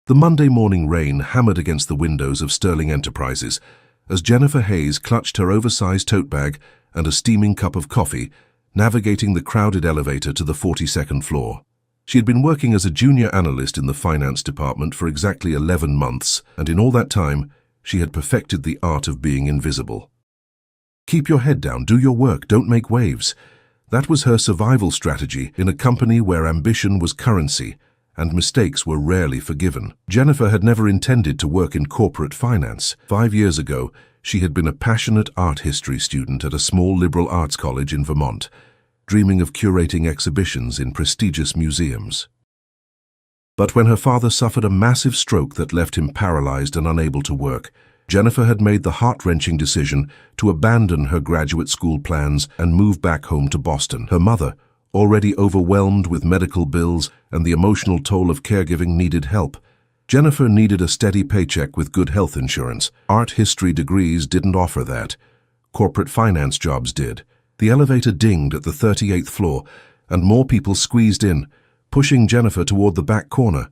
The Monday morning rain hammered against the windows of Sterling Enterprises as Jennifer Hayes clutched her oversized tote bag and a steaming cup of coffee, navigating the crowded elevator to the 42nd floor. She had been working as a junior analyst in the finance department for exactly 11 months, and in all that time, she had perfected the art of being invisible. Keep your head down, do your work, don't make waves. That was her survival strategy in a company where ambition was currency and mistakes were rarely forgiven. Jennifer had never intended to work in corporate finance. 5 years ago, she had been a passionate art history student at a small liberal arts college in Vermont, dreaming of curating exhibitions in prestigious museums. But when her father suffered a massive stroke that left him paralyzed and unable to work, Jennifer had made the heart-wrenching decision to abandon her graduate school plans and move back home to Boston. Her mother, already overwhelmed with medical bills and the emotional toll of caregiving, needed help. Jennifer needed a steady paycheck with good health insurance. Art history degrees didn't offer that. Corporate finance jobs did. The elevator dinged at the 38th floor, and more people squeezed in, pushing Jennifer toward the back corner.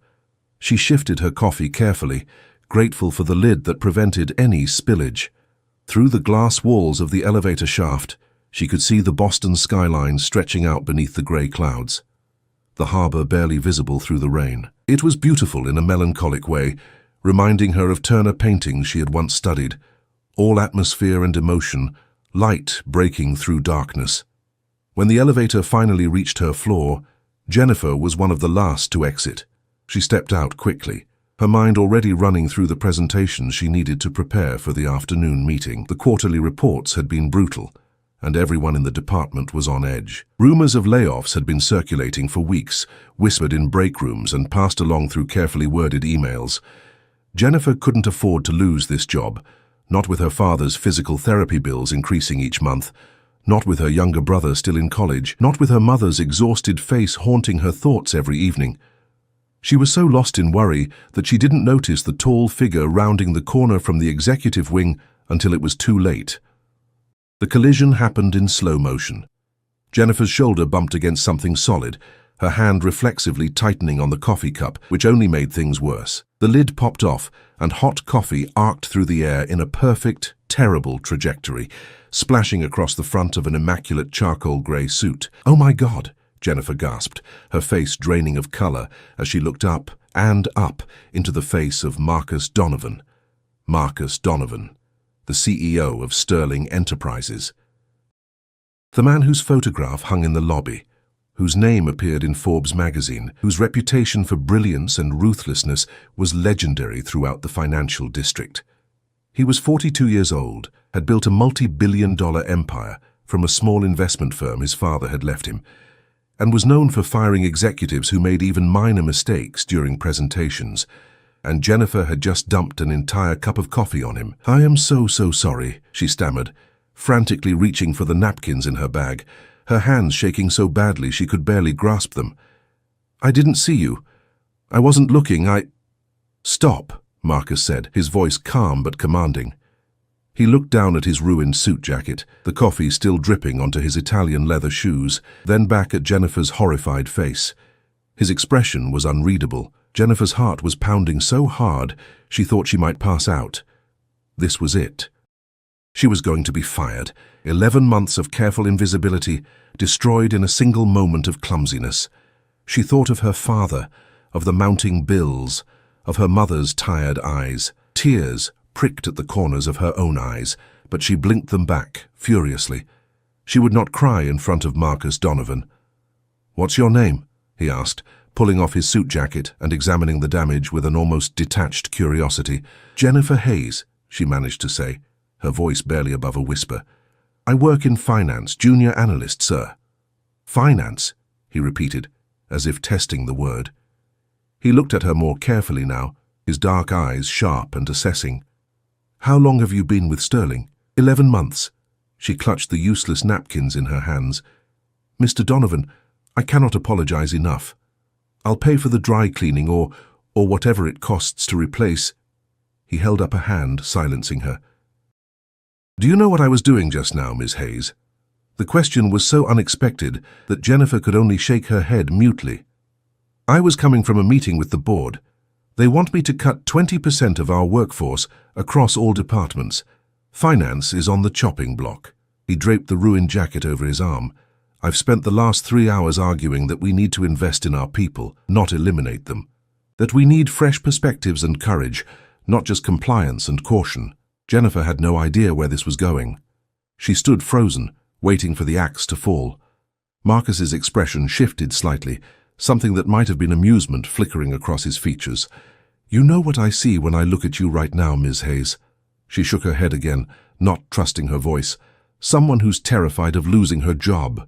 She shifted her coffee carefully, grateful for the lid that prevented any spillage. Through the glass walls of the elevator shaft, she could see the Boston skyline stretching out beneath the gray clouds, the harbor barely visible through the rain. It was beautiful in a melancholic way, reminding her of Turner paintings she had once studied, all atmosphere and emotion, light breaking through darkness. When the elevator finally reached her floor, Jennifer was one of the last to exit. She stepped out quickly, her mind already running through the presentations she needed to prepare for the afternoon meeting. The quarterly reports had been brutal, and everyone in the department was on edge. Rumors of layoffs had been circulating for weeks, whispered in break rooms and passed along through carefully worded emails. Jennifer couldn't afford to lose this job, not with her father's physical therapy bills increasing each month, not with her younger brother still in college, not with her mother's exhausted face haunting her thoughts every evening. She was so lost in worry that she didn't notice the tall figure rounding the corner from the executive wing until it was too late. The collision happened in slow motion. Jennifer's shoulder bumped against something solid, her hand reflexively tightening on the coffee cup, which only made things worse. The lid popped off, and hot coffee arced through the air in a perfect, terrible trajectory, splashing across the front of an immaculate charcoal gray suit. "Oh my God," Jennifer gasped, her face draining of color as she looked up and up into the face of Marcus Donovan. Marcus Donovan, the CEO of Sterling Enterprises. The man whose photograph hung in the lobby, whose name appeared in Forbes magazine, whose reputation for brilliance and ruthlessness was legendary throughout the financial district. He was 42 years old, had built a multi-billion-dollar empire from a small investment firm his father had left him, and was known for firing executives who made even minor mistakes during presentations. And Jennifer had just dumped an entire cup of coffee on him. "I am so sorry," she stammered, frantically reaching for the napkins in her bag, her hands shaking so badly she could barely grasp them. "I didn't see you. I wasn't looking, "Stop," Marcus said, his voice calm but commanding. He looked down at his ruined suit jacket, the coffee still dripping onto his Italian leather shoes, then back at Jennifer's horrified face. His expression was unreadable. Jennifer's heart was pounding so hard she thought she might pass out. This was it. She was going to be fired. 11 months of careful invisibility, destroyed in a single moment of clumsiness. She thought of her father, of the mounting bills, of her mother's tired eyes. Tears pricked at the corners of her own eyes, but she blinked them back, furiously. She would not cry in front of Marcus Donovan. "What's your name?" he asked, pulling off his suit jacket and examining the damage with an almost detached curiosity. "Jennifer Hayes," she managed to say, her voice barely above a whisper. "I work in finance, junior analyst, sir." "Finance," he repeated, as if testing the word. He looked at her more carefully now, his dark eyes sharp and assessing. "How long have you been with Sterling?" 11 months. She clutched the useless napkins in her hands. "Mr. Donovan, I cannot apologize enough. I'll pay for the dry cleaning or whatever it costs to replace." He held up a hand, silencing her. "Do you know what I was doing just now, Miss Hayes?" The question was so unexpected that Jennifer could only shake her head mutely. "I was coming from a meeting with the board. They want me to cut 20% of our workforce across all departments. Finance is on the chopping block. He draped the ruined jacket over his arm. I've spent the last 3 hours arguing that we need to invest in our people, not eliminate them. That we need fresh perspectives and courage, not just compliance and caution. Jennifer had no idea where this was going. She stood frozen, waiting for the axe to fall. Marcus's expression shifted slightly, something that might have been amusement flickering across his features. "You know what I see when I look at you right now, Ms. Hayes." She shook her head again, not trusting her voice. "Someone who's terrified of losing her job.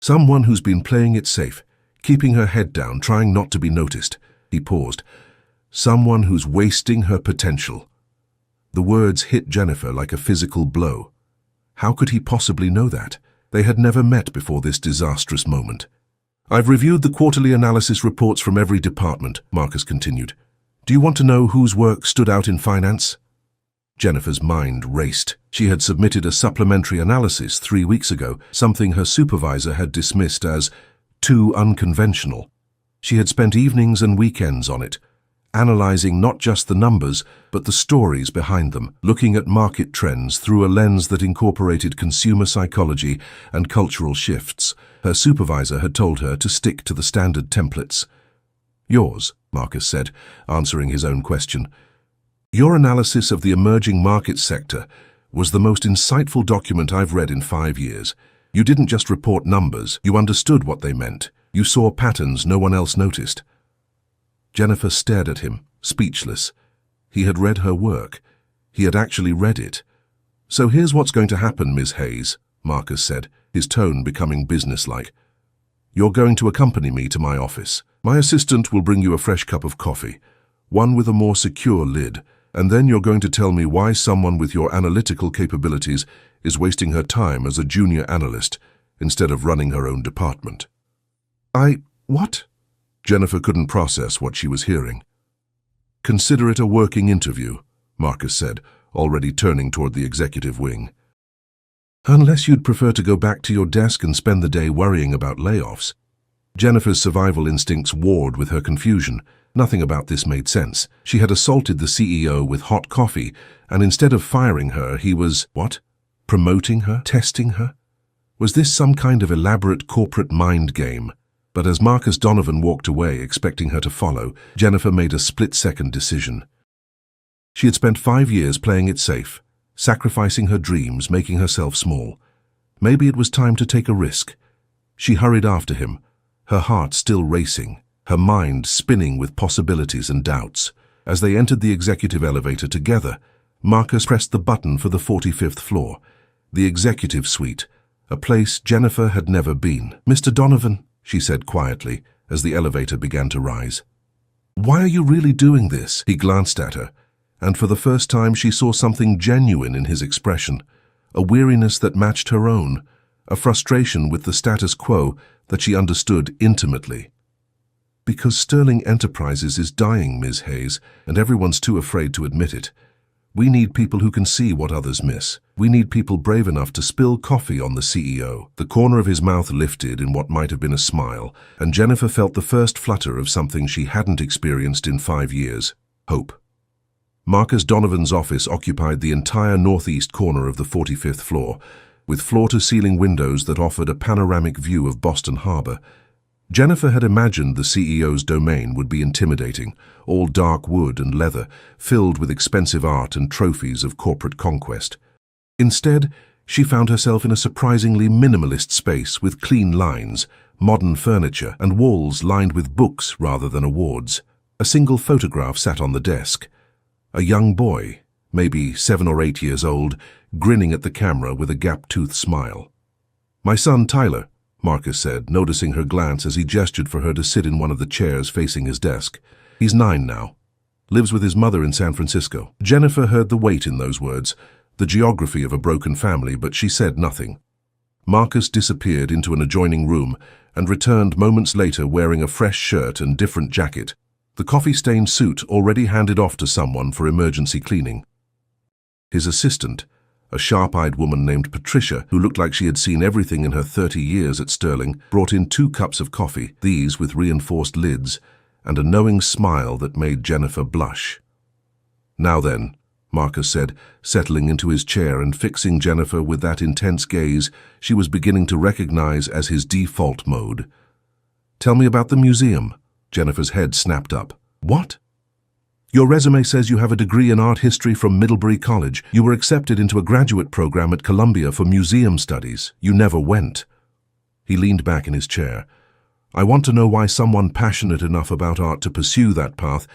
Someone who's been playing it safe, keeping her head down, trying not to be noticed." He paused. "Someone who's wasting her potential." The words hit Jennifer like a physical blow. How could he possibly know that? They had never met before this disastrous moment. "I've reviewed the quarterly analysis reports from every department," Marcus continued. "Do you want to know whose work stood out in finance?" Jennifer's mind raced. She had submitted a supplementary analysis 3 weeks ago, something her supervisor had dismissed as too unconventional. She had spent evenings and weekends on it, analyzing not just the numbers, but the stories behind them, looking at market trends through a lens that incorporated consumer psychology and cultural shifts. Her supervisor had told her to stick to the standard templates. "Yours," Marcus said, answering his own question. "Your analysis of the emerging market sector was the most insightful document I've read in 5 years. You didn't just report numbers, you understood what they meant. You saw patterns no one else noticed." Jennifer stared at him, speechless. He had read her work. He had actually read it. "So here's what's going to happen, Ms. Hayes," Marcus said, his tone becoming businesslike. "You're going to accompany me to my office. My assistant will bring you a fresh cup of coffee, one with a more secure lid, and then you're going to tell me why someone with your analytical capabilities is wasting her time as a junior analyst instead of running her own department." What? Jennifer couldn't process what she was hearing. "Consider it a working interview," Marcus said, already turning toward the executive wing. "Unless you'd prefer to go back to your desk and spend the day worrying about layoffs." Jennifer's survival instincts warred with her confusion. Nothing about this made sense. She had assaulted the CEO with hot coffee, and instead of firing her, he was, what? Promoting her? Testing her? Was this some kind of elaborate corporate mind game? But as Marcus Donovan walked away, expecting her to follow, Jennifer made a split-second decision. She had spent 5 years playing it safe, sacrificing her dreams, making herself small. Maybe it was time to take a risk. She hurried after him, her heart still racing, her mind spinning with possibilities and doubts. As they entered the executive elevator together, Marcus pressed the button for the 45th floor, the executive suite, a place Jennifer had never been. "Mr. Donovan," she said quietly as the elevator began to rise. "Why are you really doing this?" He glanced at her, and for the first time she saw something genuine in his expression, a weariness that matched her own, a frustration with the status quo that she understood intimately. "Because Sterling Enterprises is dying, Ms. Hayes, and everyone's too afraid to admit it. We need people who can see what others miss. We need people brave enough to spill coffee on the CEO." The corner of his mouth lifted in what might have been a smile, and Jennifer felt the first flutter of something she hadn't experienced in 5 years: hope. Marcus Donovan's office occupied the entire northeast corner of the 45th floor, with floor-to-ceiling windows that offered a panoramic view of Boston Harbor. Jennifer had imagined the CEO's domain would be intimidating, all dark wood and leather, filled with expensive art and trophies of corporate conquest. Instead, she found herself in a surprisingly minimalist space with clean lines, modern furniture, and walls lined with books rather than awards. A single photograph sat on the desk. A young boy, maybe 7 or 8 years old, grinning at the camera with a gap-toothed smile. "My son, Tyler," Marcus said, noticing her glance as he gestured for her to sit in one of the chairs facing his desk. "He's 9 now. Lives with his mother in San Francisco." Jennifer heard the weight in those words, the geography of a broken family, but she said nothing. Marcus disappeared into an adjoining room and returned moments later wearing a fresh shirt and different jacket, the coffee-stained suit already handed off to someone for emergency cleaning. His assistant, a sharp-eyed woman named Patricia, who looked like she had seen everything in her 30 years at Sterling, brought in 2 cups of coffee, these with reinforced lids, and a knowing smile that made Jennifer blush. "Now then," Marcus said, settling into his chair and fixing Jennifer with that intense gaze she was beginning to recognize as his default mode. "Tell me about the museum." Jennifer's head snapped up. "What?" "Your resume says you have a degree in art history from Middlebury College. You were accepted into a graduate program at Columbia for museum studies. You never went." He leaned back in his chair. "I want to know why someone passionate enough about art to pursue that path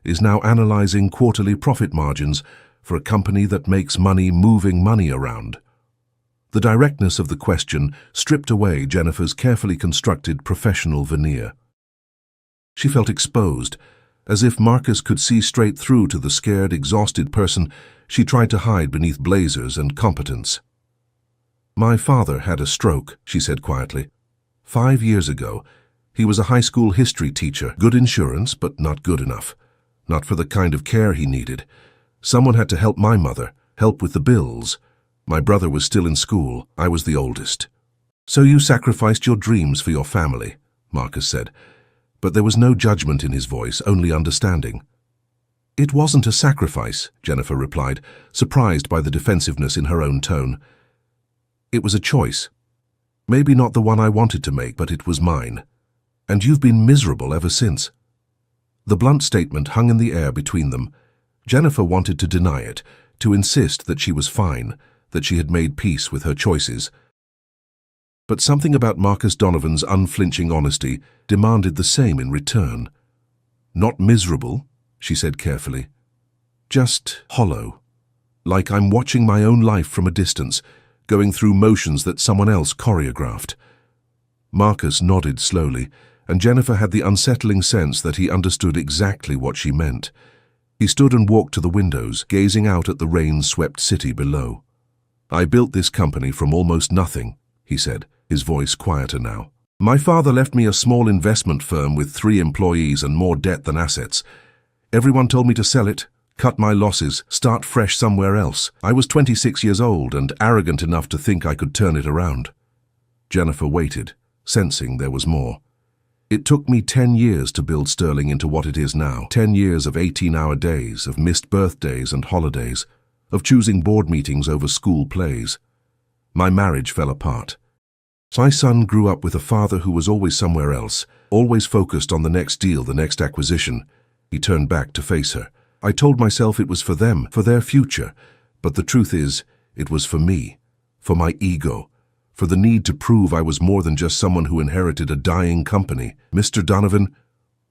is now analyzing quarterly profit margins for a company that makes money moving money around." The directness of the question stripped away Jennifer's carefully constructed professional veneer. She felt exposed, as if Marcus could see straight through to the scared, exhausted person she tried to hide beneath blazers and competence. "My father had a stroke," she said quietly. 5 years ago. He was a high school history teacher, good insurance, but not good enough. Not for the kind of care he needed. Someone had to help my mother, help with the bills. My brother was still in school. I was the oldest. "So you sacrificed your dreams for your family," Marcus said. But there was no judgment in his voice, only understanding. "It wasn't a sacrifice," Jennifer replied, surprised by the defensiveness in her own tone. "It was a choice. Maybe not the one I wanted to make, but it was mine. And you've been miserable ever since." The blunt statement hung in the air between them. Jennifer wanted to deny it, to insist that she was fine, that she had made peace with her choices. But something about Marcus Donovan's unflinching honesty demanded the same in return. "Not miserable," she said carefully. "Just hollow. Like I'm watching my own life from a distance, going through motions that someone else choreographed." Marcus nodded slowly, and Jennifer had the unsettling sense that he understood exactly what she meant. He stood and walked to the windows, gazing out at the rain-swept city below. "I built this company from almost nothing," he said, his voice quieter now. "My father left me a small investment firm with 3 employees and more debt than assets. Everyone told me to sell it, cut my losses, start fresh somewhere else. I was 26 years old and arrogant enough to think I could turn it around." Jennifer waited, sensing there was more. "It took me 10 years to build Sterling into what it is now. 10 years of 18-hour days, of missed birthdays and holidays, of choosing board meetings over school plays. My marriage fell apart. My son grew up with a father who was always somewhere else, always focused on the next deal, the next acquisition." He turned back to face her. "I told myself it was for them, for their future. But the truth is, it was for me, for my ego, for the need to prove I was more than just someone who inherited a dying company." "Mr. Donovan—"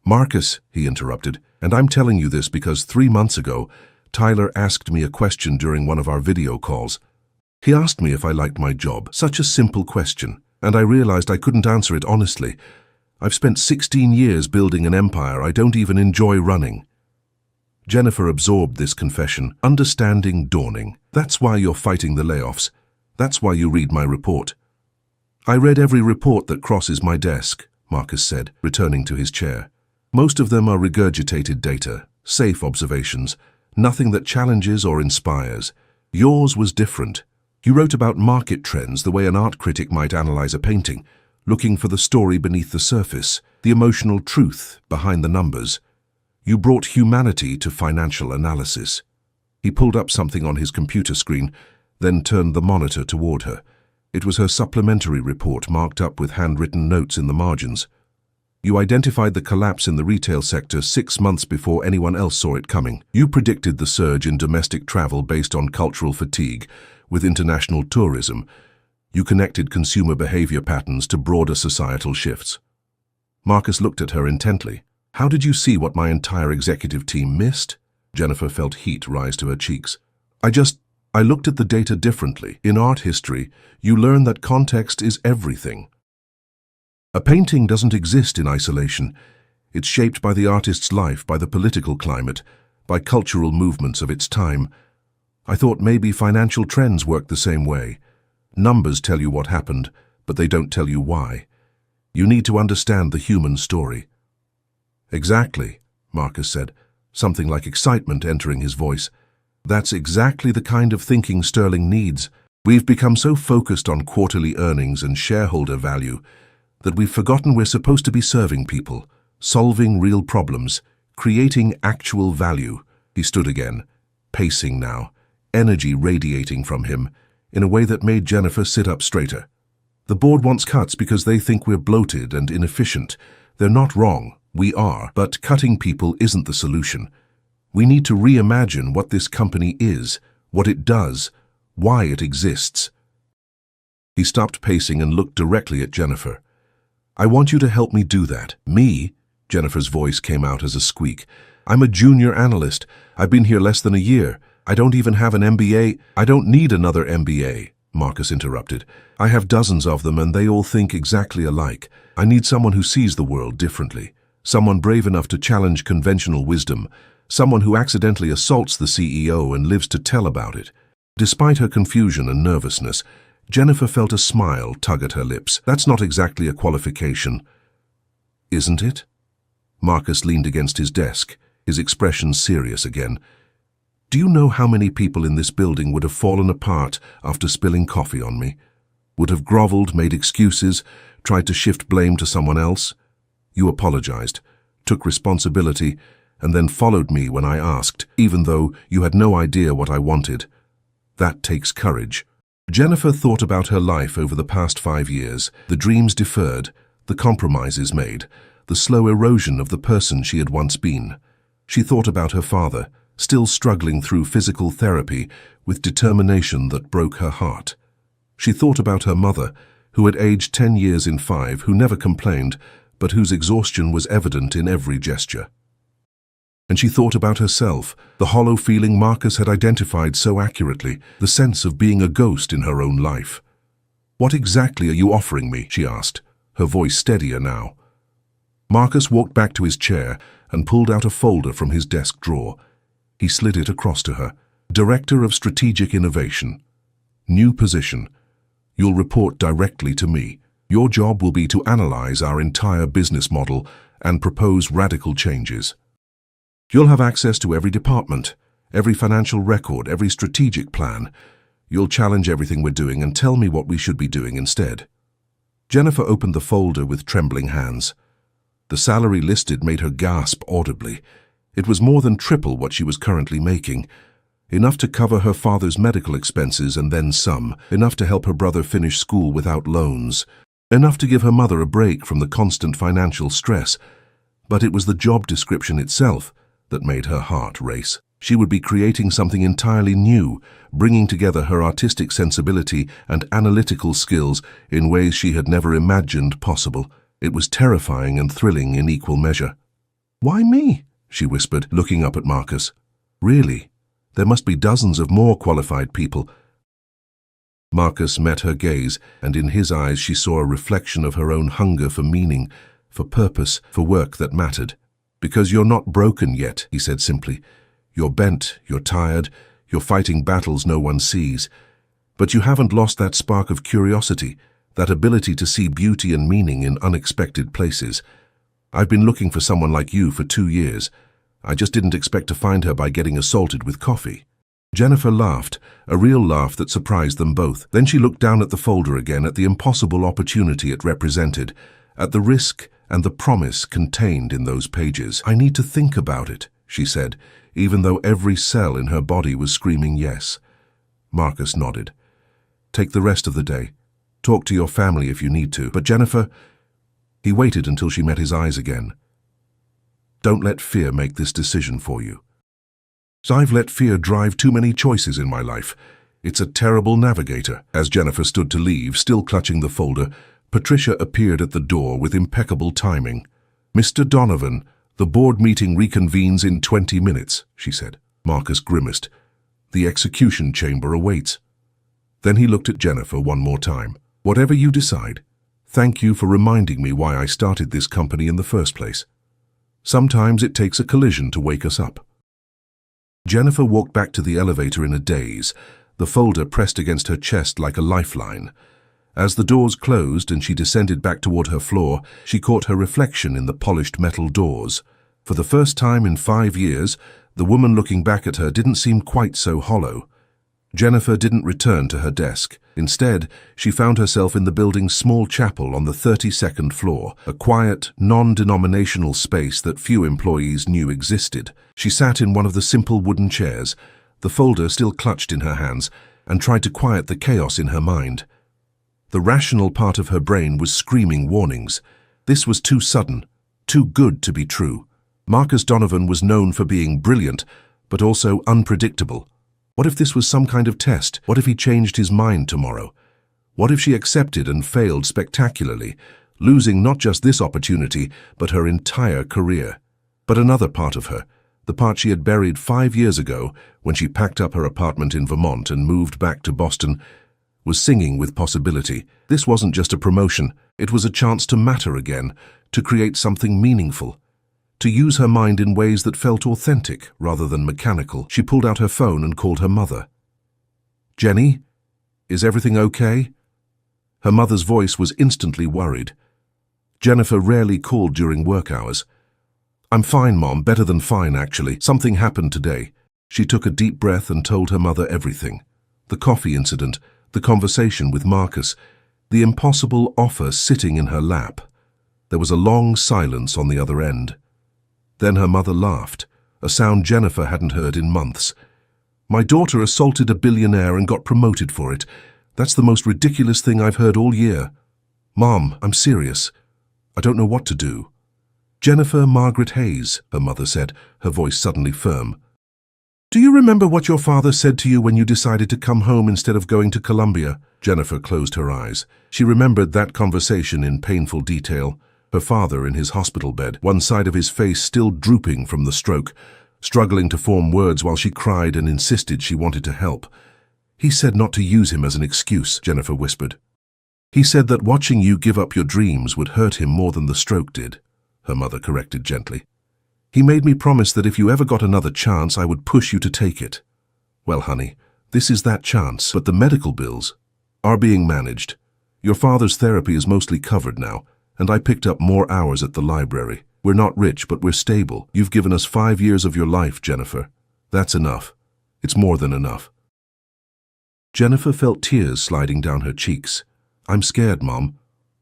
"Marcus," he interrupted, "and I'm telling you this because 3 months ago, Tyler asked me a question during one of our video calls. He asked me if I liked my job, such a simple question, and I realized I couldn't answer it honestly. I've spent 16 years building an empire I don't even enjoy running." Jennifer absorbed this confession, understanding dawning. "That's why you're fighting the layoffs. That's why you read my report." "I read every report that crosses my desk," Marcus said, returning to his chair. "Most of them are regurgitated data, safe observations, nothing that challenges or inspires. Yours was different. You wrote about market trends the way an art critic might analyze a painting, looking for the story beneath the surface, the emotional truth behind the numbers. You brought humanity to financial analysis." He pulled up something on his computer screen, then turned the monitor toward her. It was her supplementary report marked up with handwritten notes in the margins. "You identified the collapse in the retail sector 6 months before anyone else saw it coming. You predicted the surge in domestic travel based on cultural fatigue with international tourism. You connected consumer behavior patterns to broader societal shifts." Marcus looked at her intently. "How did you see what my entire executive team missed?" Jennifer felt heat rise to her cheeks. I looked at the data differently. In art history, you learn that context is everything. A painting doesn't exist in isolation. It's shaped by the artist's life, by the political climate, by cultural movements of its time. I thought maybe financial trends work the same way. Numbers tell you what happened, but they don't tell you why. You need to understand the human story." "Exactly," Marcus said, something like excitement entering his voice. "That's exactly the kind of thinking Sterling needs. We've become so focused on quarterly earnings and shareholder value that we've forgotten we're supposed to be serving people, solving real problems, creating actual value. He stood again, pacing now, energy radiating from him, in a way that made Jennifer sit up straighter. The board wants cuts because they think we're bloated and inefficient. They're not wrong, we are, but cutting people isn't the solution. We need to reimagine what this company is, what it does, why it exists. He stopped pacing and looked directly at Jennifer. I want you to help me do that. Me? Jennifer's voice came out as a squeak. I'm a junior analyst. I've been here less than a year. I don't even have an MBA. I don't need another MBA, Marcus interrupted. I have dozens of them and they all think exactly alike. I need someone who sees the world differently. Someone brave enough to challenge conventional wisdom. Someone who accidentally assaults the CEO and lives to tell about it. Despite her confusion and nervousness, Jennifer felt a smile tug at her lips. That's not exactly a qualification. Isn't it? Marcus leaned against his desk, his expression serious again. Do you know how many people in this building would have fallen apart after spilling coffee on me? Would have groveled, made excuses, tried to shift blame to someone else? You apologized, took responsibility, and then followed me when I asked, even though you had no idea what I wanted. That takes courage. Jennifer thought about her life over the past 5 years, the dreams deferred, the compromises made, the slow erosion of the person she had once been. She thought about her father, still struggling through physical therapy with determination that broke her heart. She thought about her mother, who had aged 10 years in 5, who never complained, but whose exhaustion was evident in every gesture. And she thought about herself, the hollow feeling Marcus had identified so accurately, the sense of being a ghost in her own life. What exactly are you offering me? She asked, her voice steadier now. Marcus walked back to his chair and pulled out a folder from his desk drawer. He slid it across to her. Director of Strategic Innovation. New position. You'll report directly to me. Your job will be to analyze our entire business model and propose radical changes. You'll have access to every department, every financial record, every strategic plan. You'll challenge everything we're doing and tell me what we should be doing instead. Jennifer opened the folder with trembling hands. The salary listed made her gasp audibly. It was more than triple what she was currently making. Enough to cover her father's medical expenses and then some. Enough to help her brother finish school without loans. Enough to give her mother a break from the constant financial stress. But it was the job description itself that made her heart race. She would be creating something entirely new, bringing together her artistic sensibility and analytical skills in ways she had never imagined possible. It was terrifying and thrilling in equal measure. Why me? She whispered, looking up at Marcus. Really? There must be dozens of more qualified people. Marcus met her gaze, and in his eyes she saw a reflection of her own hunger for meaning, for purpose, for work that mattered. Because you're not broken yet, he said simply. You're bent, you're tired, you're fighting battles no one sees. But you haven't lost that spark of curiosity, that ability to see beauty and meaning in unexpected places. I've been looking for someone like you for 2 years. I just didn't expect to find her by getting assaulted with coffee. Jennifer laughed, a real laugh that surprised them both. Then she looked down at the folder again, at the impossible opportunity it represented, at the risk and the promise contained in those pages. I need to think about it, she said, even though every cell in her body was screaming yes. Marcus nodded. Take the rest of the day. Talk to your family if you need to. But Jennifer... He waited until she met his eyes again. Don't let fear make this decision for you. I've let fear drive too many choices in my life. It's a terrible navigator. As Jennifer stood to leave, still clutching the folder, Patricia appeared at the door with impeccable timing. Mr. Donovan, the board meeting reconvenes in 20 minutes, she said. Marcus grimaced. The execution chamber awaits. Then he looked at Jennifer one more time. Whatever you decide, thank you for reminding me why I started this company in the first place. Sometimes it takes a collision to wake us up. Jennifer walked back to the elevator in a daze, the folder pressed against her chest like a lifeline. As the doors closed and she descended back toward her floor, she caught her reflection in the polished metal doors. For the first time in 5 years, the woman looking back at her didn't seem quite so hollow. Jennifer didn't return to her desk. Instead, she found herself in the building's small chapel on the 32nd floor, a quiet, non-denominational space that few employees knew existed. She sat in one of the simple wooden chairs, the folder still clutched in her hands, and tried to quiet the chaos in her mind. The rational part of her brain was screaming warnings. This was too sudden, too good to be true. Marcus Donovan was known for being brilliant, but also unpredictable. What if this was some kind of test? What if he changed his mind tomorrow? What if she accepted and failed spectacularly, losing not just this opportunity, but her entire career? But another part of her, the part she had buried 5 years ago when she packed up her apartment in Vermont and moved back to Boston, was singing with possibility. This wasn't just a promotion, it was a chance to matter again, to create something meaningful, to use her mind in ways that felt authentic rather than mechanical. She pulled out her phone and called her mother. "Jenny, is everything okay?" Her mother's voice was instantly worried. Jennifer rarely called during work hours. "I'm fine, Mom, better than fine, actually. Something happened today." She took a deep breath and told her mother everything. The coffee incident, the conversation with Marcus, the impossible offer sitting in her lap. There was a long silence on the other end. Then her mother laughed, a sound Jennifer hadn't heard in months. "My daughter assaulted a billionaire and got promoted for it. That's the most ridiculous thing I've heard all year. Mom, I'm serious. I don't know what to do." "Jennifer Margaret Hayes," her mother said, her voice suddenly firm. "Do you remember what your father said to you when you decided to come home instead of going to Columbia?" Jennifer closed her eyes. She remembered that conversation in painful detail. Her father in his hospital bed, one side of his face still drooping from the stroke, struggling to form words while she cried and insisted she wanted to help. "He said not to use him as an excuse," Jennifer whispered. "He said that watching you give up your dreams would hurt him more than the stroke did," her mother corrected gently. "He made me promise that if you ever got another chance, I would push you to take it." "Well, honey, this is that chance, but the medical bills are being managed. Your father's therapy is mostly covered now, and I picked up more hours at the library. We're not rich, but we're stable. You've given us 5 years of your life, Jennifer. That's enough. It's more than enough." Jennifer felt tears sliding down her cheeks. "I'm scared, Mom."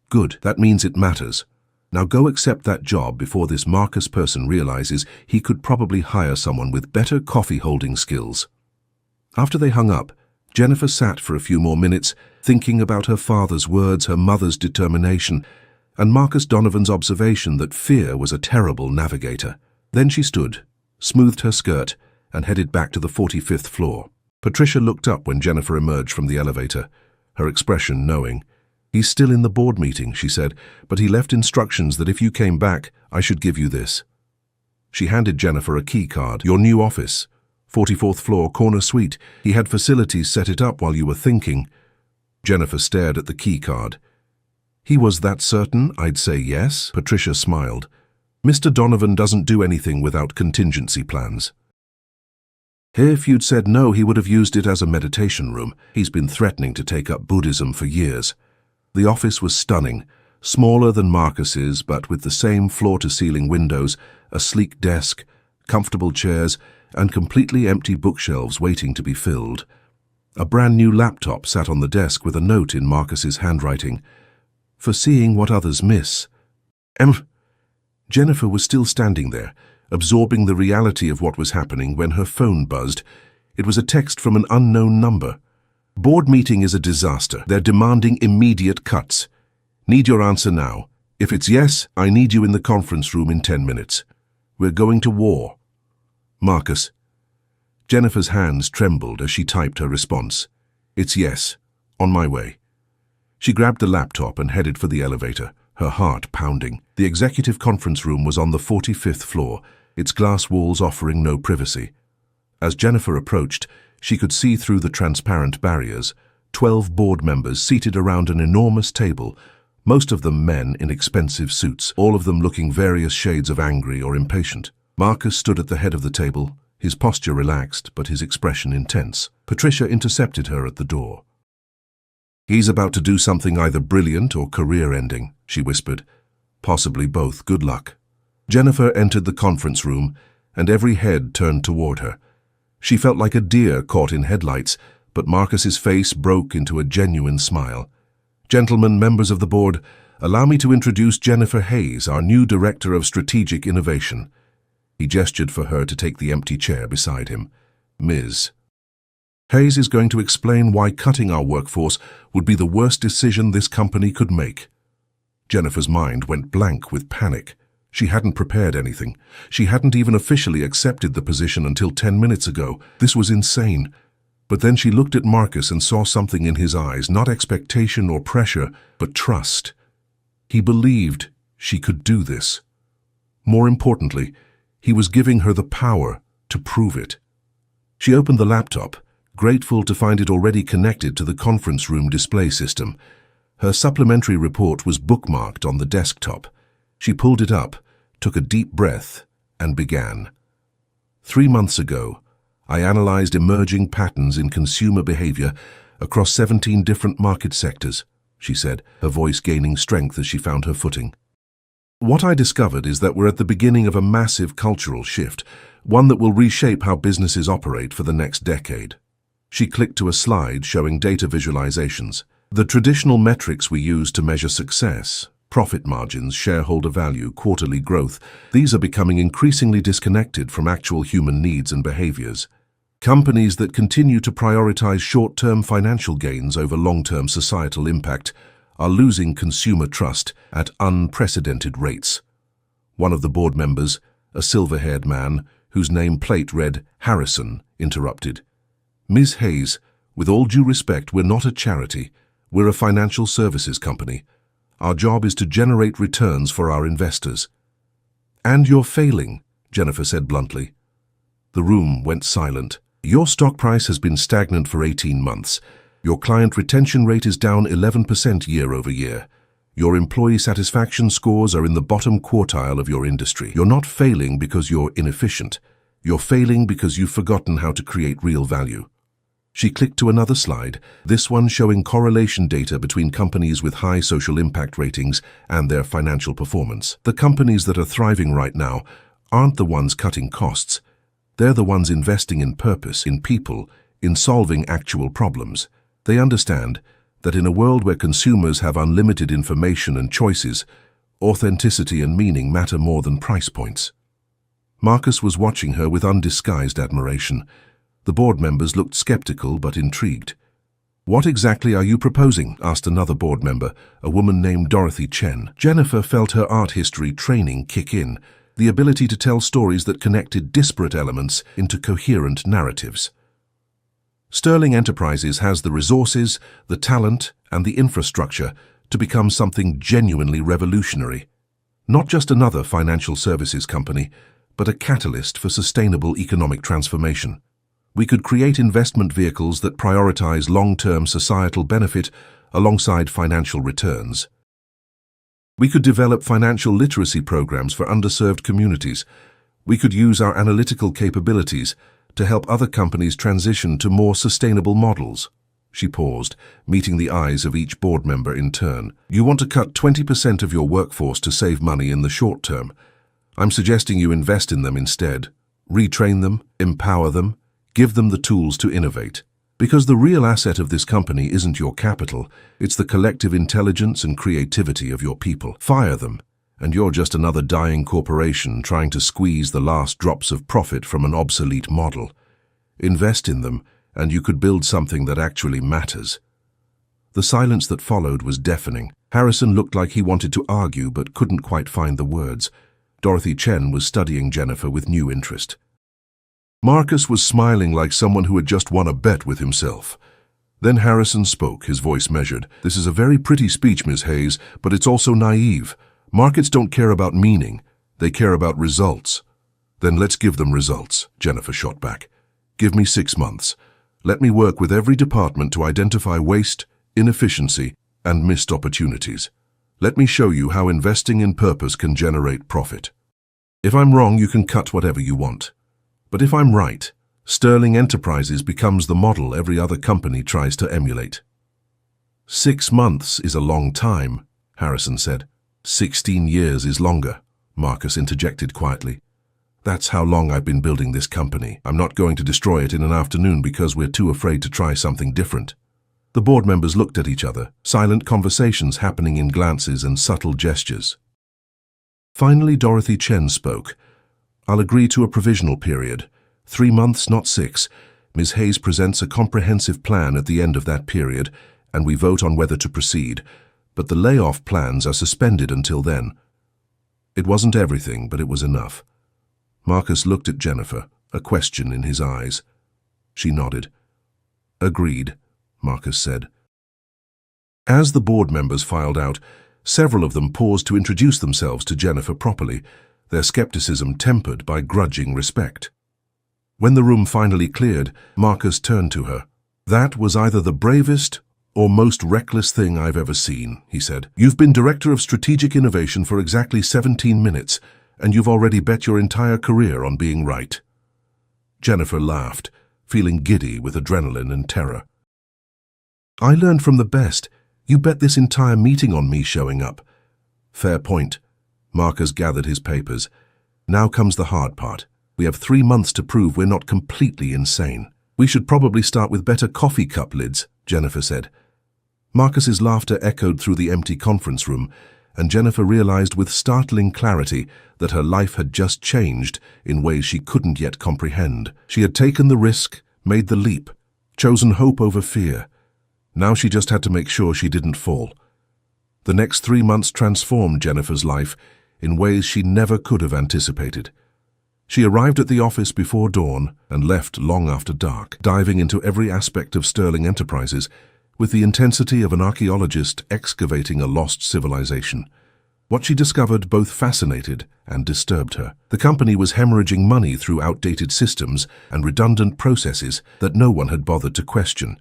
"Good, that means it matters. Now go accept that job before this Marcus person realizes he could probably hire someone with better coffee-holding skills." After they hung up, Jennifer sat for a few more minutes, thinking about her father's words, her mother's determination, and Marcus Donovan's observation that fear was a terrible navigator. Then she stood, smoothed her skirt, and headed back to the 45th floor. Patricia looked up when Jennifer emerged from the elevator, her expression knowing. "He's still in the board meeting," she said, "but he left instructions that if you came back, I should give you this." She handed Jennifer a key card. "Your new office, 44th floor, corner suite. He had facilities set it up while you were thinking." Jennifer stared at the key card. "He was that certain I'd say yes?" Patricia smiled. "Mr. Donovan doesn't do anything without contingency plans." "If you'd said no, he would have used it as a meditation room. He's been threatening to take up Buddhism for years." The office was stunning, smaller than Marcus's, but with the same floor-to-ceiling windows, a sleek desk, comfortable chairs, and completely empty bookshelves waiting to be filled. A brand-new laptop sat on the desk with a note in Marcus's handwriting. "For seeing what others miss." Jennifer was still standing there, absorbing the reality of what was happening when her phone buzzed. It was a text from an unknown number. "Board meeting is a disaster. They're demanding immediate cuts. Need your answer now. If it's yes, I need you in the conference room in 10 minutes. We're going to war. Marcus." Jennifer's hands trembled as she typed her response. "It's yes. On my way." She grabbed the laptop and headed for the elevator, her heart pounding. The executive conference room was on the 45th floor, its glass walls offering no privacy. As Jennifer approached, she could see through the transparent barriers, 12 board members seated around an enormous table, most of them men in expensive suits, all of them looking various shades of angry or impatient. Marcus stood at the head of the table, his posture relaxed but his expression intense. Patricia intercepted her at the door. "He's about to do something either brilliant or career-ending," she whispered. "Possibly both. Good luck." Jennifer entered the conference room, and every head turned toward her. She felt like a deer caught in headlights, but Marcus's face broke into a genuine smile. "Gentlemen, members of the board, allow me to introduce Jennifer Hayes, our new Director of Strategic Innovation." He gestured for her to take the empty chair beside him. "Ms. Hayes is going to explain why cutting our workforce would be the worst decision this company could make." Jennifer's mind went blank with panic. She hadn't prepared anything. She hadn't even officially accepted the position until 10 minutes ago. This was insane. But then she looked at Marcus and saw something in his eyes, not expectation or pressure, but trust. He believed she could do this. More importantly, he was giving her the power to prove it. She opened the laptop, grateful to find it already connected to the conference room display system. Her supplementary report was bookmarked on the desktop. She pulled it up, took a deep breath, and began. 3 months ago, I analyzed emerging patterns in consumer behavior across 17 different market sectors, she said, her voice gaining strength as she found her footing. What I discovered is that we're at the beginning of a massive cultural shift, one that will reshape how businesses operate for the next decade. She clicked to a slide showing data visualizations. The traditional metrics we use to measure success, profit margins, shareholder value, quarterly growth, these are becoming increasingly disconnected from actual human needs and behaviors. Companies that continue to prioritize short-term financial gains over long-term societal impact are losing consumer trust at unprecedented rates. One of the board members, a silver-haired man whose name plate read Harrison, interrupted. "Ms. Hayes, with all due respect, we're not a charity. We're a financial services company. Our job is to generate returns for our investors." "And you're failing," Jennifer said bluntly. The room went silent. "Your stock price has been stagnant for 18 months. Your client retention rate is down 11% year over year. Your employee satisfaction scores are in the bottom quartile of your industry. You're not failing because you're inefficient. You're failing because you've forgotten how to create real value." She clicked to another slide, this one showing correlation data between companies with high social impact ratings and their financial performance. The companies that are thriving right now aren't the ones cutting costs. They're the ones investing in purpose, in people, in solving actual problems. They understand that in a world where consumers have unlimited information and choices, authenticity and meaning matter more than price points. Marcus was watching her with undisguised admiration. The board members looked skeptical but intrigued. "What exactly are you proposing?" asked another board member, a woman named Dorothy Chen. Jennifer felt her art history training kick in, the ability to tell stories that connected disparate elements into coherent narratives. Sterling Enterprises has the resources, the talent, and the infrastructure to become something genuinely revolutionary. Not just another financial services company, but a catalyst for sustainable economic transformation. We could create investment vehicles that prioritize long-term societal benefit alongside financial returns. We could develop financial literacy programs for underserved communities. We could use our analytical capabilities to help other companies transition to more sustainable models. She paused, meeting the eyes of each board member in turn. "You want to cut 20% of your workforce to save money in the short term. I'm suggesting you invest in them instead. Retrain them, empower them, give them the tools to innovate. Because the real asset of this company isn't your capital, it's the collective intelligence and creativity of your people. Fire them, and you're just another dying corporation trying to squeeze the last drops of profit from an obsolete model. Invest in them, and you could build something that actually matters." The silence that followed was deafening. Harrison looked like he wanted to argue but couldn't quite find the words. Dorothy Chen was studying Jennifer with new interest. Marcus was smiling like someone who had just won a bet with himself. Then Harrison spoke, his voice measured. "This is a very pretty speech, Ms. Hayes, but it's also naive. Markets don't care about meaning. They care about results." "Then let's give them results," Jennifer shot back. "Give me 6 months. Let me work with every department to identify waste, inefficiency, and missed opportunities. Let me show you how investing in purpose can generate profit. If I'm wrong, you can cut whatever you want. But if I'm right, Sterling Enterprises becomes the model every other company tries to emulate." 6 months is a long time, Harrison said. 16 years is longer, Marcus interjected quietly. That's how long I've been building this company. I'm not going to destroy it in an afternoon because we're too afraid to try something different." The board members looked at each other, silent conversations happening in glances and subtle gestures. Finally, Dorothy Chen spoke. "I'll agree to a provisional period. 3 months, not 6. Ms. Hayes presents a comprehensive plan at the end of that period, and we vote on whether to proceed. But the layoff plans are suspended until then." It wasn't everything, but it was enough. Marcus looked at Jennifer, a question in his eyes. She nodded. "Agreed," Marcus said. As the board members filed out, several of them paused to introduce themselves to Jennifer properly, their skepticism tempered by grudging respect. When the room finally cleared, Marcus turned to her. "That was either the bravest or most reckless thing I've ever seen," he said. "You've been Director of Strategic Innovation for exactly 17 minutes, and you've already bet your entire career on being right." Jennifer laughed, feeling giddy with adrenaline and terror. "I learned from the best. You bet this entire meeting on me showing up." "Fair point." Marcus gathered his papers. "Now comes the hard part. We have 3 months to prove we're not completely insane." "We should probably start with better coffee cup lids," Jennifer said. Marcus's laughter echoed through the empty conference room, and Jennifer realized with startling clarity that her life had just changed in ways she couldn't yet comprehend. She had taken the risk, made the leap, chosen hope over fear. Now she just had to make sure she didn't fall. The next 3 months transformed Jennifer's life in ways she never could have anticipated. She arrived at the office before dawn and left long after dark, diving into every aspect of Sterling Enterprises with the intensity of an archaeologist excavating a lost civilization. What she discovered both fascinated and disturbed her. The company was hemorrhaging money through outdated systems and redundant processes that no one had bothered to question.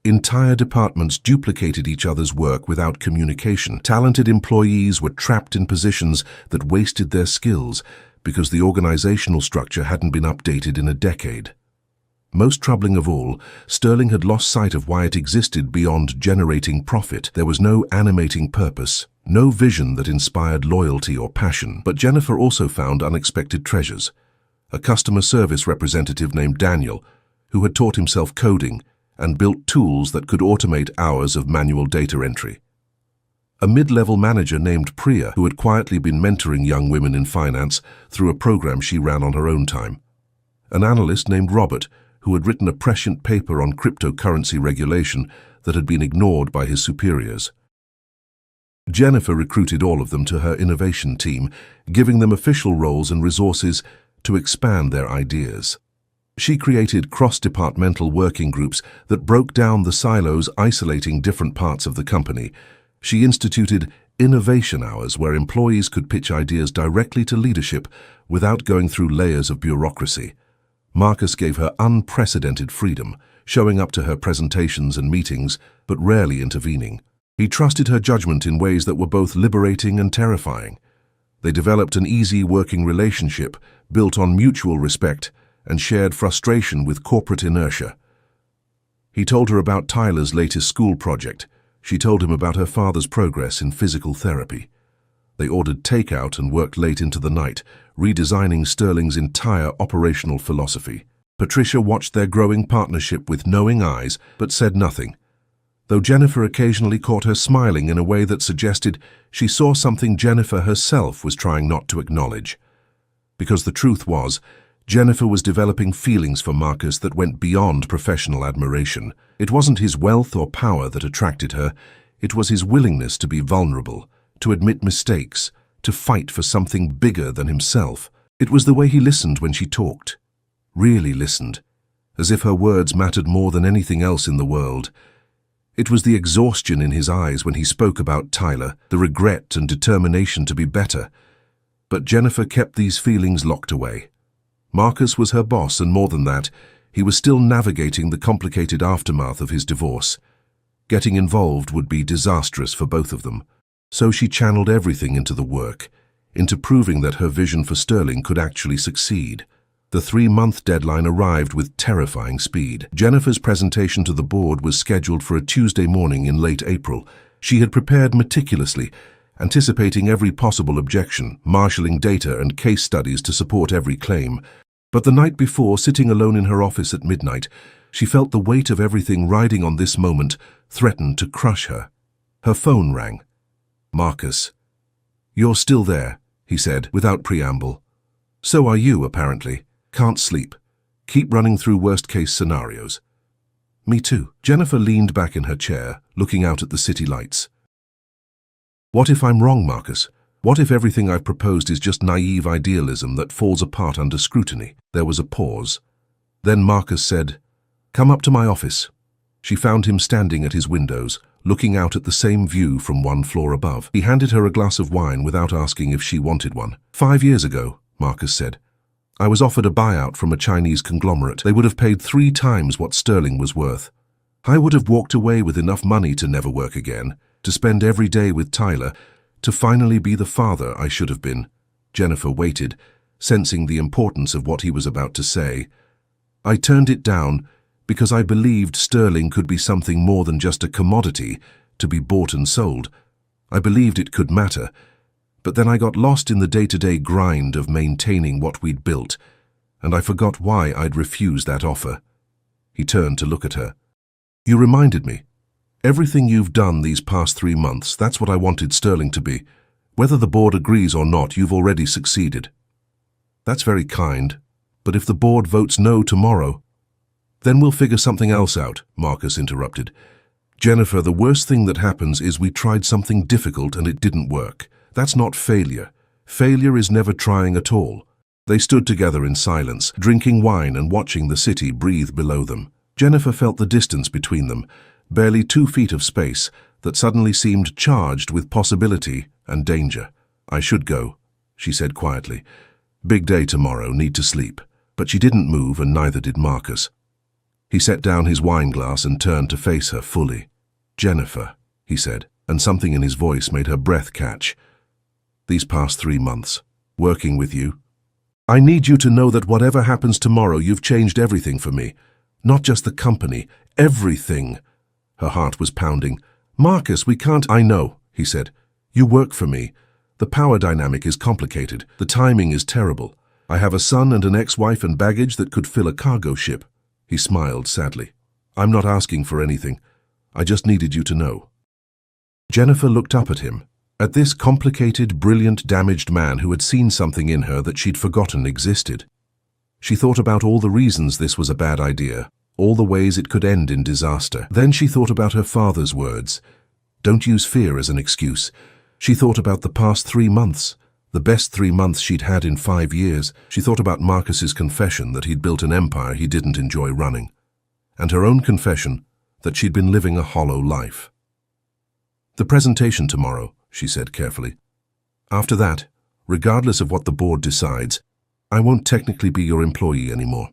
Entire departments duplicated each other's work without communication. Talented employees were trapped in positions that wasted their skills because the organizational structure hadn't been updated in a decade. Most troubling of all, Sterling had lost sight of why it existed beyond generating profit. There was no animating purpose, no vision that inspired loyalty or passion. But Jennifer also found unexpected treasures. A customer service representative named Daniel, who had taught himself coding and built tools that could automate hours of manual data entry. A mid-level manager named Priya, who had quietly been mentoring young women in finance through a program she ran on her own time. An analyst named Robert, who had written a prescient paper on cryptocurrency regulation that had been ignored by his superiors. Jennifer recruited all of them to her innovation team, giving them official roles and resources to expand their ideas. She created cross-departmental working groups that broke down the silos isolating different parts of the company. She instituted innovation hours where employees could pitch ideas directly to leadership without going through layers of bureaucracy. Marcus gave her unprecedented freedom, showing up to her presentations and meetings, but rarely intervening. He trusted her judgment in ways that were both liberating and terrifying. They developed an easy working relationship built on mutual respect and shared frustration with corporate inertia. He told her about Tyler's latest school project. She told him about her father's progress in physical therapy. They ordered takeout and worked late into the night, redesigning Sterling's entire operational philosophy. Patricia watched their growing partnership with knowing eyes, but said nothing, though Jennifer occasionally caught her smiling in a way that suggested she saw something Jennifer herself was trying not to acknowledge. Because the truth was, Jennifer was developing feelings for Marcus that went beyond professional admiration. It wasn't his wealth or power that attracted her, it was his willingness to be vulnerable, to admit mistakes, to fight for something bigger than himself. It was the way he listened when she talked, really listened, as if her words mattered more than anything else in the world. It was the exhaustion in his eyes when he spoke about Tyler, the regret and determination to be better. But Jennifer kept these feelings locked away. Marcus was her boss, and more than that, he was still navigating the complicated aftermath of his divorce. Getting involved would be disastrous for both of them. So she channeled everything into the work, into proving that her vision for Sterling could actually succeed. The 3-month deadline arrived with terrifying speed. Jennifer's presentation to the board was scheduled for a Tuesday morning in late April. She had prepared meticulously, anticipating every possible objection, marshalling data and case studies to support every claim. But the night before, sitting alone in her office at midnight, she felt the weight of everything riding on this moment threatened to crush her. Her phone rang. "Marcus." "You're still there," he said, without preamble. "So are you, apparently. Can't sleep. Keep running through worst-case scenarios." "Me too." Jennifer leaned back in her chair, looking out at the city lights. "What if I'm wrong, Marcus? What if everything I've proposed is just naive idealism that falls apart under scrutiny?" There was a pause. Then Marcus said, "Come up to my office." She found him standing at his windows, looking out at the same view from one floor above. He handed her a glass of wine without asking if she wanted one. "5 years ago," Marcus said, "I was offered a buyout from a Chinese conglomerate. They would have paid 3 times what sterling was worth. I would have walked away with enough money to never work again, to spend every day with Tyler, to finally be the father I should have been." Jennifer waited, sensing the importance of what he was about to say. "I turned it down because I believed sterling could be something more than just a commodity to be bought and sold. I believed it could matter. But then I got lost in the day-to-day grind of maintaining what we'd built, and I forgot why I'd refused that offer." He turned to look at her. "You reminded me. Everything you've done these past 3 months, that's what I wanted sterling to be. Whether the board agrees or not, you've already succeeded." "That's very kind, but if the board votes no tomorrow—" "Then we'll figure something else out," Marcus interrupted. "Jennifer, the worst thing that happens is we tried something difficult and it didn't work. That's not failure. Failure is never trying at all." They stood together in silence, drinking wine and watching the city breathe below them. Jennifer felt the distance between them, barely 2 feet of space that suddenly seemed charged with possibility and danger. "I should go," she said quietly. "Big day tomorrow, need to sleep." But she didn't move, and neither did Marcus. He set down his wine glass and turned to face her fully. "Jennifer," he said, and something in his voice made her breath catch. "These past 3 months, working with you, I need you to know that whatever happens tomorrow, you've changed everything for me. Not just the company, everything." Her heart was pounding. "Marcus, we can't—" "I know," he said. "You work for me. The power dynamic is complicated. The timing is terrible. I have a son and an ex-wife and baggage that could fill a cargo ship." He smiled sadly. "I'm not asking for anything. I just needed you to know." Jennifer looked up at him, at this complicated, brilliant, damaged man who had seen something in her that she'd forgotten existed. She thought about all the reasons this was a bad idea, all the ways it could end in disaster. Then she thought about her father's words. "Don't use fear as an excuse." She thought about the past 3 months, the best 3 months she'd had in 5 years. She thought about Marcus's confession that he'd built an empire he didn't enjoy running, and her own confession that she'd been living a hollow life. "The presentation tomorrow," she said carefully. "After that, regardless of what the board decides, I won't technically be your employee anymore.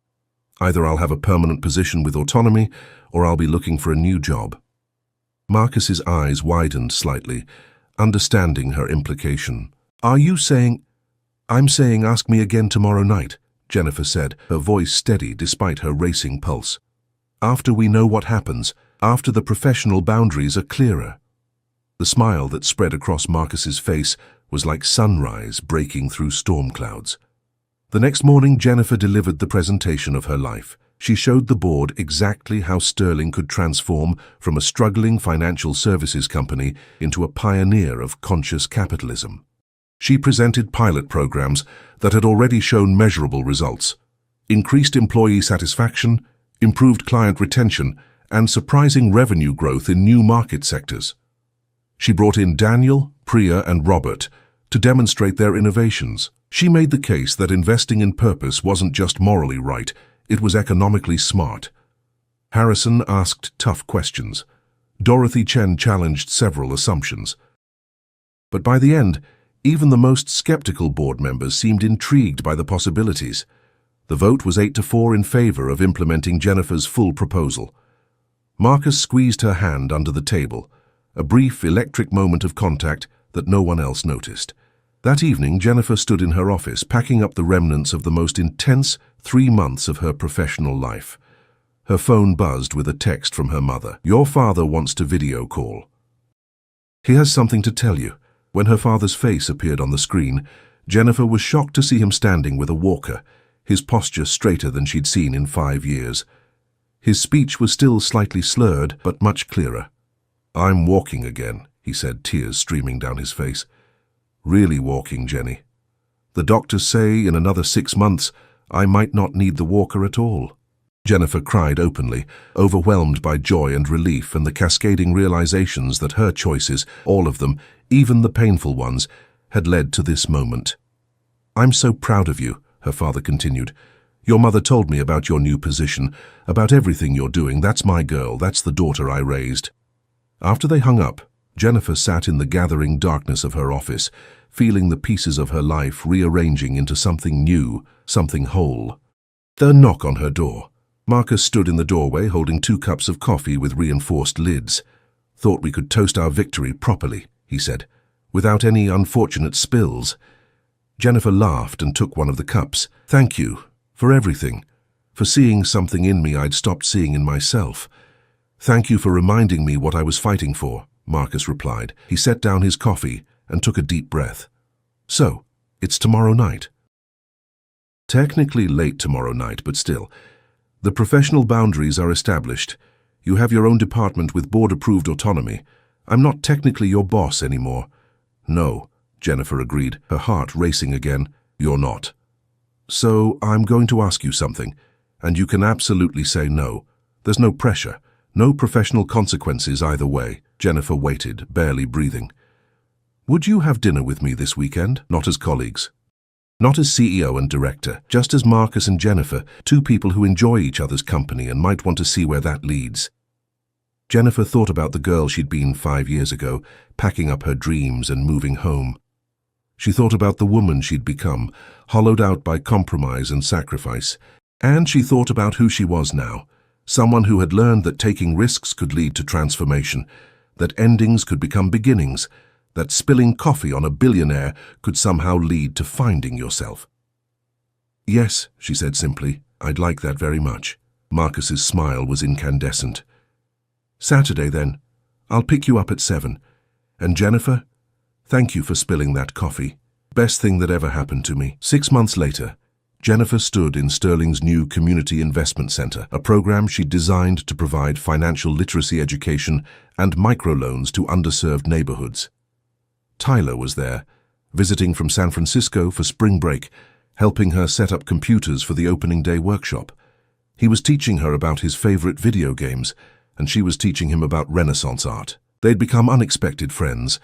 Either I'll have a permanent position with autonomy, or I'll be looking for a new job." Marcus's eyes widened slightly, understanding her implication. "Are you saying—" "I'm saying ask me again tomorrow night," Jennifer said, her voice steady despite her racing pulse. "After we know what happens, after the professional boundaries are clearer." The smile that spread across Marcus's face was like sunrise breaking through storm clouds. The next morning, Jennifer delivered the presentation of her life. She showed the board exactly how sterling could transform from a struggling financial services company into a pioneer of conscious capitalism. She presented pilot programs that had already shown measurable results: increased employee satisfaction, improved client retention, and surprising revenue growth in new market sectors. She brought in Daniel, Priya, and Robert to demonstrate their innovations. She made the case that investing in purpose wasn't just morally right, it was economically smart. Harrison asked tough questions. Dorothy Chen challenged several assumptions. But by the end, even the most skeptical board members seemed intrigued by the possibilities. The vote was 8-4 in favor of implementing Jennifer's full proposal. Marcus squeezed her hand under the table, a brief electric moment of contact that no one else noticed. That evening, Jennifer stood in her office, packing up the remnants of the most intense 3 months of her professional life. Her phone buzzed with a text from her mother. "Your father wants to video call. He has something to tell you." When her father's face appeared on the screen, Jennifer was shocked to see him standing with a walker, his posture straighter than she'd seen in 5 years. His speech was still slightly slurred, but much clearer. "I'm walking again," he said, tears streaming down his face. "Really walking, Jenny. The doctors say in another 6 months I might not need the walker at all." Jennifer cried openly, overwhelmed by joy and relief and the cascading realizations that her choices, all of them, even the painful ones, had led to this moment. "I'm so proud of you," her father continued. "Your mother told me about your new position, about everything you're doing. That's my girl, that's the daughter I raised." After they hung up, Jennifer sat in the gathering darkness of her office, feeling the pieces of her life rearranging into something new, something whole. The knock on her door. Marcus stood in the doorway holding 2 cups of coffee with reinforced lids. "Thought we could toast our victory properly," he said, "without any unfortunate spills." Jennifer laughed and took one of the cups. "Thank you, for everything, for seeing something in me I'd stopped seeing in myself. Thank you for reminding me what I was fighting for," Marcus replied. He set down his coffee and took a deep breath. "So, it's tomorrow night." "Technically late tomorrow night, but still. The professional boundaries are established. You have your own department with board-approved autonomy. I'm not technically your boss anymore." "No," Jennifer agreed, her heart racing again. "You're not. So I'm going to ask you something, and you can absolutely say no. There's no pressure, no professional consequences either way." Jennifer waited, barely breathing. "Would you have dinner with me this weekend? Not as colleagues. Not as CEO and director, just as Marcus and Jennifer, 2 people who enjoy each other's company and might want to see where that leads." Jennifer thought about the girl she'd been 5 years ago, packing up her dreams and moving home. She thought about the woman she'd become, hollowed out by compromise and sacrifice. And she thought about who she was now, someone who had learned that taking risks could lead to transformation, that endings could become beginnings, that spilling coffee on a billionaire could somehow lead to finding yourself. "Yes," she said simply, "I'd like that very much." Marcus's smile was incandescent. "Saturday, then. I'll pick you up at 7. And Jennifer, thank you for spilling that coffee. Best thing that ever happened to me." 6 months later, Jennifer stood in Sterling's new Community Investment Center, a program she'd designed to provide financial literacy education and microloans to underserved neighborhoods. Tyler was there, visiting from San Francisco for spring break, helping her set up computers for the opening day workshop. He was teaching her about his favorite video games, and she was teaching him about Renaissance art. They'd become unexpected friends,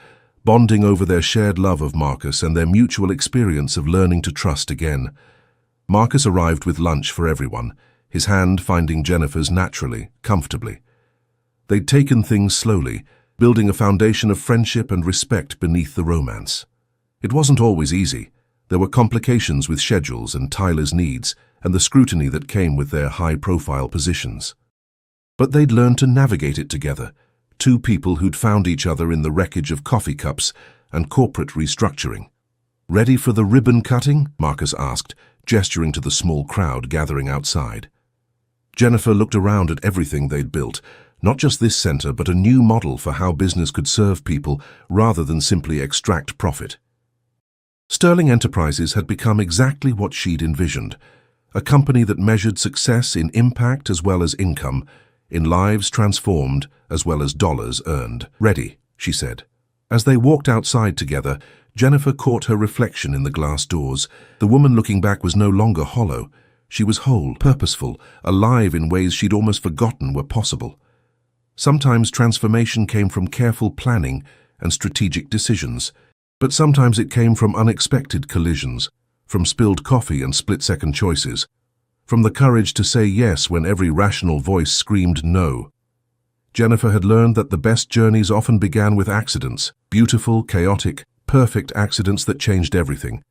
bonding over their shared love of Marcus and their mutual experience of learning to trust again. Marcus arrived with lunch for everyone, his hand finding Jennifer's naturally, comfortably. They'd taken things slowly, building a foundation of friendship and respect beneath the romance. It wasn't always easy. There were complications with schedules and Tyler's needs, and the scrutiny that came with their high-profile positions. But they'd learned to navigate it together, 2 people who'd found each other in the wreckage of coffee cups and corporate restructuring. "Ready for the ribbon cutting?" Marcus asked, gesturing to the small crowd gathering outside. Jennifer looked around at everything they'd built, not just this center, but a new model for how business could serve people rather than simply extract profit. Sterling Enterprises had become exactly what she'd envisioned, a company that measured success in impact as well as income, in lives transformed as well as dollars earned. "Ready," she said. As they walked outside together, Jennifer caught her reflection in the glass doors. The woman looking back was no longer hollow. She was whole, purposeful, alive in ways she'd almost forgotten were possible. Sometimes transformation came from careful planning and strategic decisions, but sometimes it came from unexpected collisions, from spilled coffee and split-second choices, from the courage to say yes when every rational voice screamed no. Jennifer had learned that the best journeys often began with accidents, beautiful, chaotic, perfect accidents that changed everything.